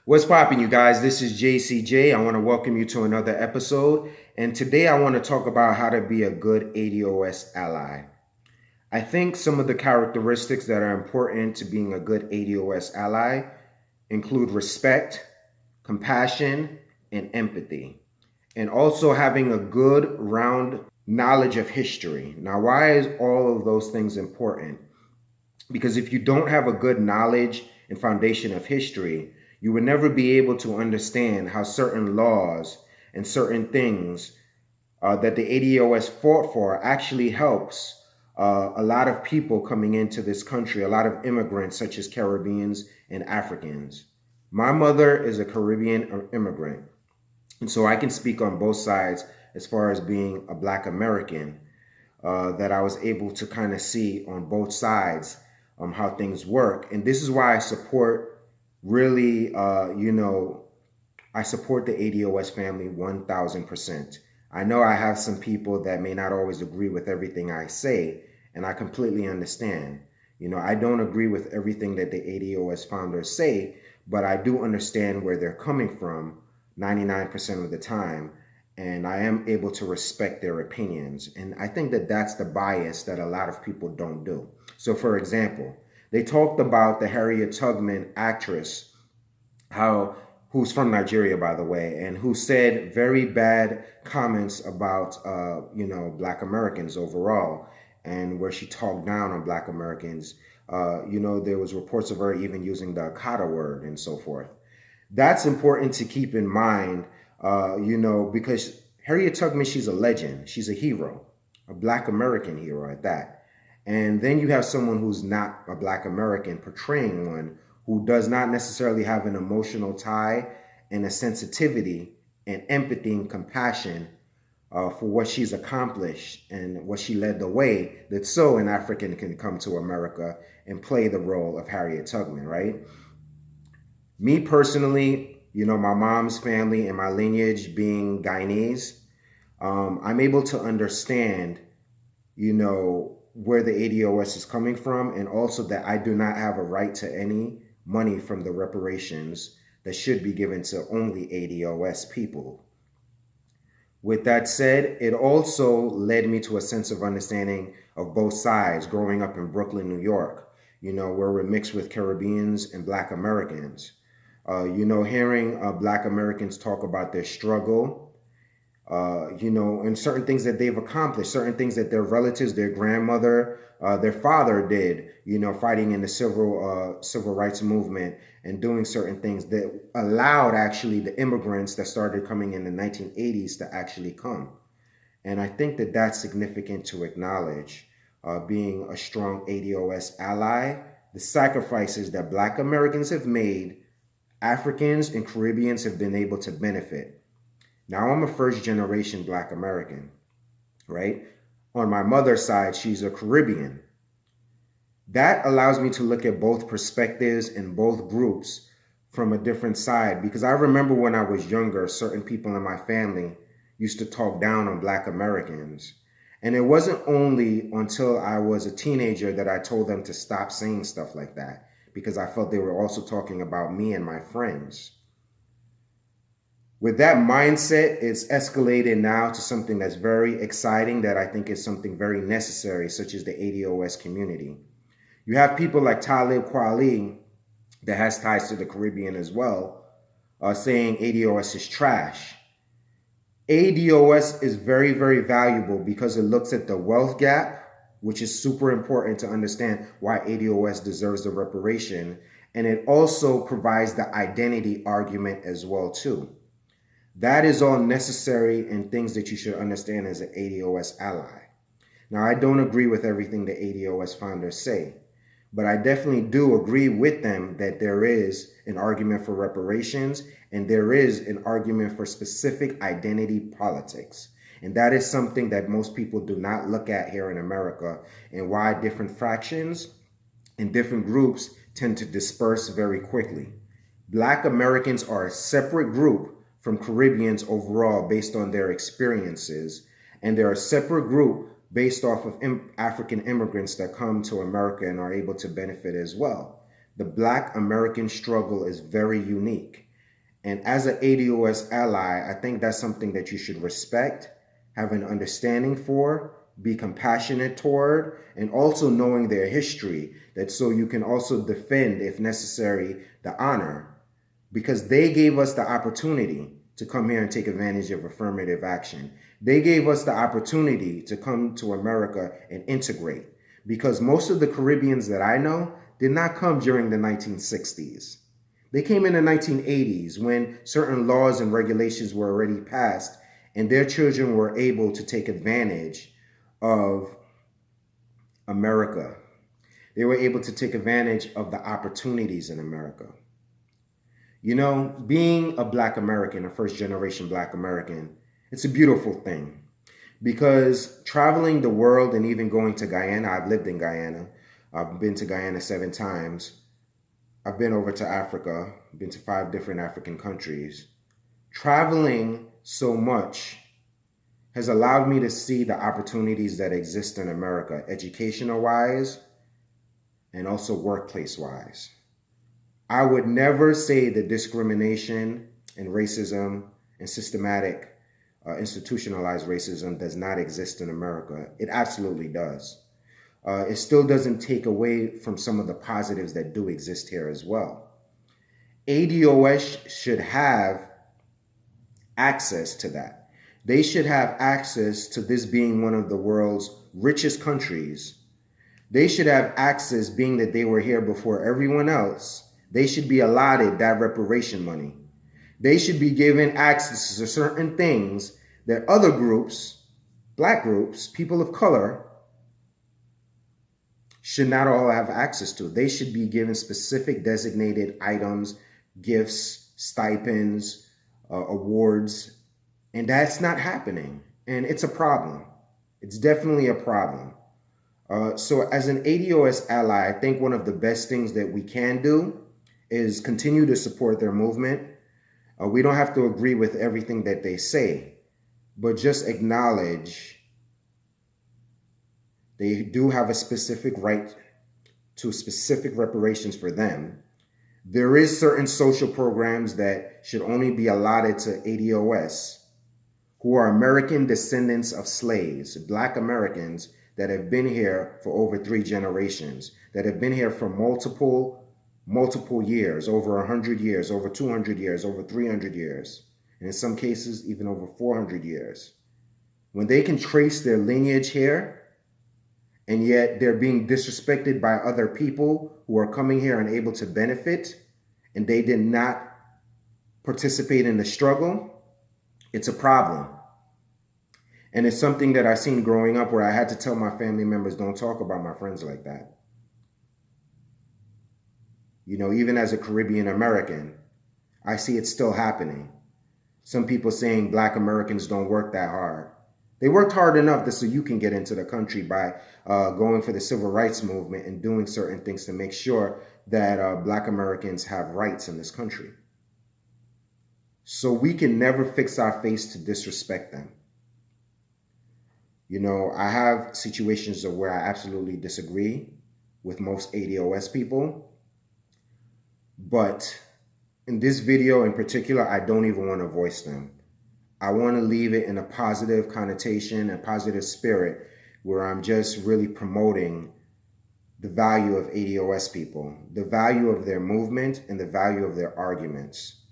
What's poppin', you guys? This is JCJ. I want to welcome you to another episode. And today I want to talk about how to be a good ADOS ally. I think some of the characteristics that are important to being a good ADOS ally include respect, compassion, and empathy, and also having a good round knowledge of history. Now, why is all of those things important? Because if you don't have a good knowledge and foundation of history, you will never be able to understand how certain laws and certain things that the ADOS fought for actually helps a lot of people coming into this country, a lot of immigrants such as Caribbeans and Africans. My mother is a Caribbean immigrant, and so I can speak on both sides as far as being a Black American, that I was able to kind of see on both sides how things work. And this is why I support really, I support the ADOS family 1000%. I know I have some people that may not always agree with everything I say, and I completely understand. I don't agree with everything that the ADOS founders say, but I do understand where they're coming from 99% of the time, and I am able to respect their opinions. And I think that that's the bias that a lot of people don't do. So for example, they talked about the Harriet Tubman actress, who's from Nigeria, by the way, and who said very bad comments about, Black Americans overall, and where she talked down on Black Americans. There was reports of her even using the Akata word and so forth. That's important to keep in mind, because Harriet Tubman, she's a legend. She's a hero, a Black American hero at that. And then you have someone who's not a Black American portraying one who does not necessarily have an emotional tie and a sensitivity and empathy and compassion for what she's accomplished and what she led the way, that so an African can come to America and play the role of Harriet Tubman, right? Me personally, my mom's family and my lineage being Guyanese, I'm able to understand, where the ADOS is coming from, and also that I do not have a right to any money from the reparations that should be given to only ADOS people. With that said, it also led me to a sense of understanding of both sides growing up in Brooklyn, New York, where we're mixed with Caribbeans and Black Americans. Hearing Black Americans talk about their struggle, and certain things that they've accomplished, certain things that their relatives, their grandmother, their father did, fighting in the civil rights movement and doing certain things that allowed actually the immigrants that started coming in the 1980s to actually come. And I think that that's significant to acknowledge, being a strong ADOS ally, the sacrifices that Black Americans have made, Africans and Caribbeans have been able to benefit. Now, I'm a first generation Black American, right? On my mother's side, she's a Caribbean. That allows me to look at both perspectives and both groups from a different side, because I remember when I was younger, certain people in my family used to talk down on Black Americans. And it wasn't only until I was a teenager that I told them to stop saying stuff like that, because I felt they were also talking about me and my friends. With that mindset, it's escalated now to something that's very exciting, that I think is something very necessary, such as the ADOS community. You have people like Talib Kweli, that has ties to the Caribbean as well, saying ADOS is trash. ADOS is very, very valuable because it looks at the wealth gap, which is super important to understand why ADOS deserves the reparation. And it also provides the identity argument as well, too. That is all necessary and things that you should understand as an ADOS ally. Now, I don't agree with everything the ADOS founders say, but I definitely do agree with them that there is an argument for reparations and there is an argument for specific identity politics. And that is something that most people do not look at here in America, and why different fractions and different groups tend to disperse very quickly. Black Americans are a separate group from Caribbeans overall based on their experiences, and they're a separate group based off of African immigrants that come to America and are able to benefit as well. The Black American struggle is very unique, And as an ADOS ally, I think that's something that you should respect, have an understanding for, be compassionate toward, and also knowing their history, that so you can also defend, if necessary, the honor, because they gave us the opportunity to come here and take advantage of affirmative action. They gave us the opportunity to come to America and integrate, because most of the Caribbeans that I know did not come during the 1960s. They came in the 1980s when certain laws and regulations were already passed and their children were able to take advantage of America. They were able to take advantage of the opportunities in America. You know, being a Black American, a first generation Black American, it's a beautiful thing, because traveling the world and even going to Guyana, I've lived in Guyana. I've been to Guyana 7 times. I've been over to Africa, been to 5 different African countries. Traveling so much has allowed me to see the opportunities that exist in America, educational-wise and also workplace-wise. I would never say that discrimination and racism and systematic institutionalized racism does not exist in America. It absolutely does. It still doesn't take away from some of the positives that do exist here as well. ADOS should have access to that. They should have access to this being one of the world's richest countries. They should have access, being that they were here before everyone else. They should be allotted that reparation money. They should be given access to certain things that other groups, Black groups, people of color, should not all have access to. They should be given specific designated items, gifts, stipends, awards, and that's not happening. And it's a problem. It's definitely a problem. So as an ADOS ally, I think one of the best things that we can do is continue to support their movement. We don't have to agree with everything that they say, but just acknowledge they do have a specific right to specific reparations for them. There is certain social programs that should only be allotted to ADOS, who are American descendants of slaves, Black Americans that have been here for over 3 generations, that have been here for multiple years, over 100 years, over 200 years, over 300 years, and in some cases, even over 400 years. When they can trace their lineage here, and yet they're being disrespected by other people who are coming here and able to benefit, and they did not participate in the struggle, it's a problem. And it's something that I've seen growing up, where I had to tell my family members, don't talk about my friends like that. You know, even as a Caribbean American, I see it still happening. Some people saying Black Americans don't work that hard. They worked hard enough so you can get into the country by going for the civil rights movement and doing certain things to make sure that Black Americans have rights in this country. So we can never fix our face to disrespect them. You know, I have situations of where I absolutely disagree with most ADOS people, but in this video in particular, I don't even want to voice them. I want to leave it in a positive connotation, a positive spirit, where I'm just really promoting the value of ADOS people, the value of their movement, and the value of their arguments.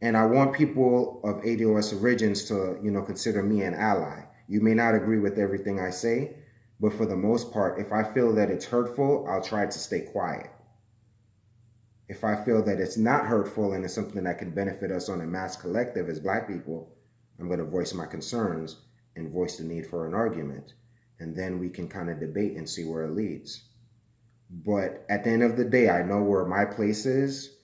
And I want people of ADOS origins to, you know, consider me an ally. You may not agree with everything I say, but for the most part, if I feel that it's hurtful, I'll try to stay quiet. If I feel that it's not hurtful and it's something that can benefit us on a mass collective as Black people, I'm going to voice my concerns and voice the need for an argument. And then we can kind of debate and see where it leads. But at the end of the day, I know where my place is.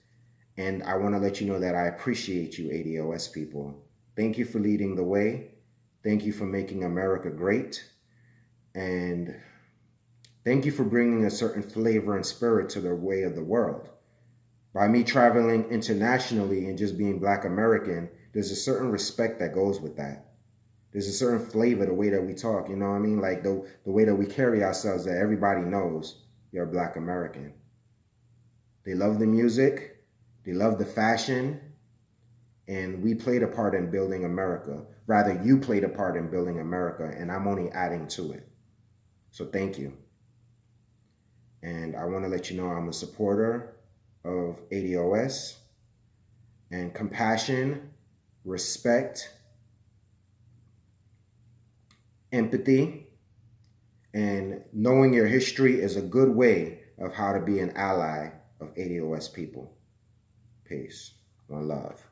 And I want to let you know that I appreciate you, ADOS people. Thank you for leading the way. Thank you for making America great. And thank you for bringing a certain flavor and spirit to the way of the world. By me traveling internationally and just being Black American, there's a certain respect that goes with that. There's a certain flavor, the way that we talk, you know what I mean? Like the way that we carry ourselves, that everybody knows you're a Black American. They love the music. They love the fashion. and we played a part in building America. Rather, you played a part in building America, and I'm only adding to it. So thank you. And I want to let you know I'm a supporter of ADOS, and compassion, respect, empathy, and knowing your history is a good way of how to be an ally of ADOS people. Peace. One love.